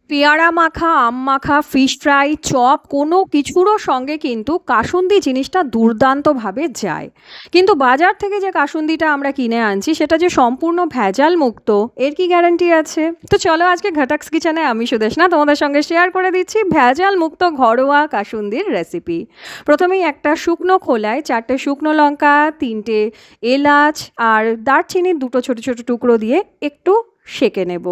পেয়ারা মাখা, আম মাখা, ফিশ ফ্রাই, চপ কোনো কিছুরও সঙ্গে কিন্তু কাসুন্দি জিনিসটা দুর্দান্তভাবে যায়। কিন্তু বাজার থেকে যে কাসুন্দিটা আমরা কিনে আনছি সেটা যে সম্পূর্ণ ভেজাল মুক্ত এর কি গ্যারান্টি আছে? তো চলো আজকে ঘাটাক্স কিচেনে আমি সুদেষ্ণা তোমাদের সঙ্গে শেয়ার করে দিচ্ছি ভেজাল মুক্ত ঘরোয়া কাসুন্দির রেসিপি। প্রথমেই একটা শুকনো খোলায় 4টে শুকনো লঙ্কা, 3টে এলাচ আর দারচিনির 2টো ছোট ছোট টুকরো দিয়ে একটু সেঁকে নেব।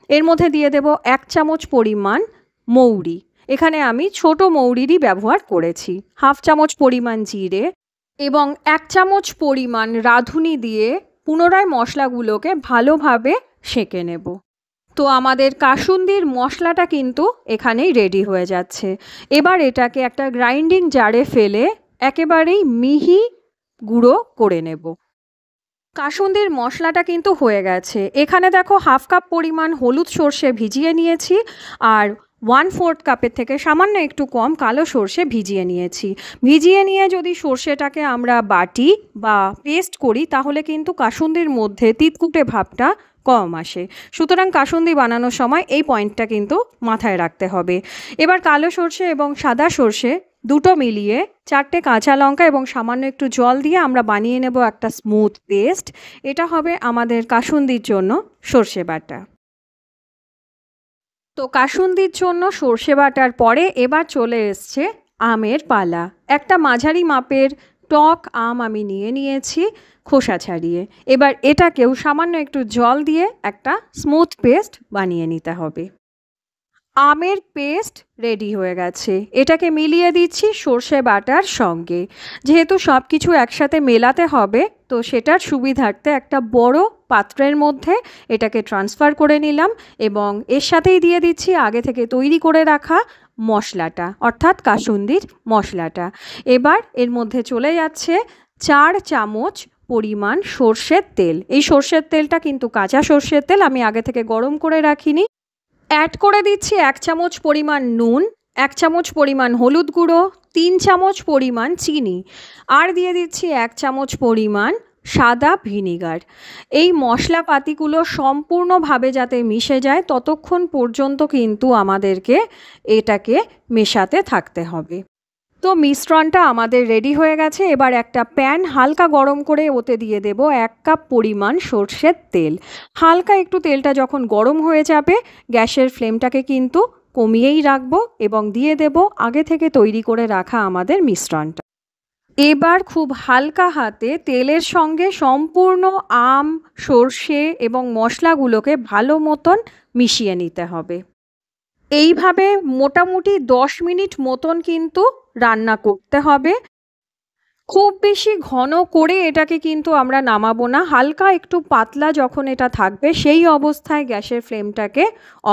এর মধ্যে দিয়ে দেব 1 চামচ পরিমাণ মৌরি। এখানে আমি ছোট মৌরিরই ব্যবহার করেছি। হাফ চামচ পরিমাণ জিরে এবং 1 চামচ পরিমাণ রাঁধুনি দিয়ে পুনরায় মশলাগুলোকে ভালোভাবে সেঁকে নেব। তো আমাদের কাসুন্দির মশলাটা কিন্তু এখানেই রেডি হয়ে যাচ্ছে। এবার এটাকে একটা গ্রাইন্ডিং জারে ফেলে একেবারেই মিহি গুঁড়ো করে নেব। কাসুন্দির মশলাটা কিন্তু হয়ে গেছে। এখানে দেখো হাফ কাপ পরিমাণ হলুদ সর্ষে ভিজিয়ে নিয়েছি আর 1/4 কাপের থেকে সামান্য একটু কম কালো সর্ষে ভিজিয়ে নিয়েছি। ভিজিয়ে নিয়ে যদি সর্ষেটাকে আমরা বাটি বা পেস্ট করি তাহলে কিন্তু কাসুন্দির মধ্যে তিতকুটে ভাবটা কম আসে। সুতরাং কাসুন্দি বানানোর সময় এই পয়েন্টটা কিন্তু মাথায় রাখতে হবে। এবার কালো সর্ষে এবং সাদা সর্ষে দুটো মিলিয়ে 4টে কাঁচা লঙ্কা এবং সামান্য একটু জল দিয়ে আমরা বানিয়ে নেব একটা স্মুথ পেস্ট। এটা হবে আমাদের কাসুন্দির জন্য সর্ষে বাটা। তো কাসুন্দির জন্য সর্ষে বাটার পরে এবার চলে এসছে আমের পালা। একটা মাঝারি মাপের টক আম আমি নিয়েছি খোসা ছাড়িয়ে। এবার এটাকেও সামান্য একটু জল দিয়ে একটা স্মুথ পেস্ট বানিয়ে নিতে হবে। আমের পেস্ট রেডি হয়ে গেছে। এটাকে মিলিয়ে দিচ্ছি সর্ষে বাটার সঙ্গে। যেহেতু সব কিছু একসাথে মেলাতে হবে তো সেটার সুবিধার্থে একটা বড় পাত্রের মধ্যে এটাকে ট্রান্সফার করে নিলাম এবং এর সাথেই দিয়ে দিচ্ছি আগে থেকে তৈরি করে রাখা মশলাটা, অর্থাৎ কাসুন্দির মশলাটা। এবার এর মধ্যে চলে যাচ্ছে 4 চামচ পরিমাণ সর্ষের তেল। এই সর্ষের তেলটা কিন্তু কাঁচা সর্ষের তেল, আমি আগে থেকে গরম করে রাখিনি। অ্যাড করে দিচ্ছি 1 চামচ পরিমাণ নুন, 1 চামচ পরিমাণ হলুদ গুঁড়ো, 3 চামচ পরিমাণ চিনি আর দিয়ে দিচ্ছি 1 চামচ পরিমাণ সাদা ভিনিগার। এই মশলাপাতিগুলো সম্পূর্ণভাবে যাতে মিশে যায় ততক্ষণ পর্যন্ত কিন্তু আমাদেরকে এটাকে মেশাতে থাকতে হবে। তো মিশ্রণটা আমাদের রেডি হয়ে গেছে। এবার একটা প্যান হালকা গরম করে ওতে দিয়ে দেব 1 কাপ পরিমাণ সর্ষের তেল। হালকা একটু তেলটা যখন গরম হয়ে যাবে গ্যাসের ফ্লেমটাকে কিন্তু কমিয়েই রাখবো এবং দিয়ে দেব আগে থেকে তৈরি করে রাখা আমাদের মিশ্রণটা। এবার খুব হালকা হাতে তেলের সঙ্গে সম্পূর্ণ আম, সর্ষে এবং মশলাগুলোকে ভালো মতন মিশিয়ে নিতে হবে। এইভাবে মোটামুটি 10 মিনিট মতন কিন্তু রান্না করতে হবে। খুব বেশি ঘন করে এটাকে কিন্তু আমরা নামাবো না। হালকা একটু পাতলা যখন এটা থাকবে সেই অবস্থায় গ্যাসের ফ্লেমটাকে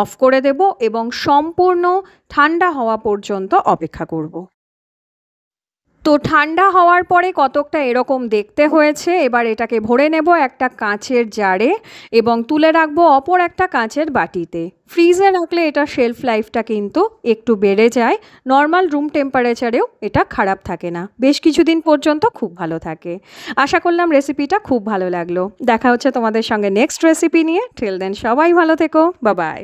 অফ করে দেব এবং সম্পূর্ণ ঠান্ডা হওয়া পর্যন্ত অপেক্ষা করব। তো ঠান্ডা হওয়ার পরে কতকটা এরকম দেখতে হয়েছে। এবার এটাকে ভরে নেব একটা কাঁচের জারে এবং তুলে রাখবো অপর একটা কাঁচের বাটিতে। ফ্রিজে রাখলে এটা শেলফ লাইফটা কিন্তু একটু বেড়ে যায়। নর্মাল রুম টেম্পারেচারেও এটা খারাপ থাকে না, বেশ কিছুদিন পর্যন্ত খুব ভালো থাকে। আশা করলাম রেসিপিটা খুব ভালো লাগলো। দেখা হচ্ছে তোমাদের সঙ্গে নেক্সট রেসিপি নিয়ে। টিল দেন সবাই ভালো থেকো, বাই বাই।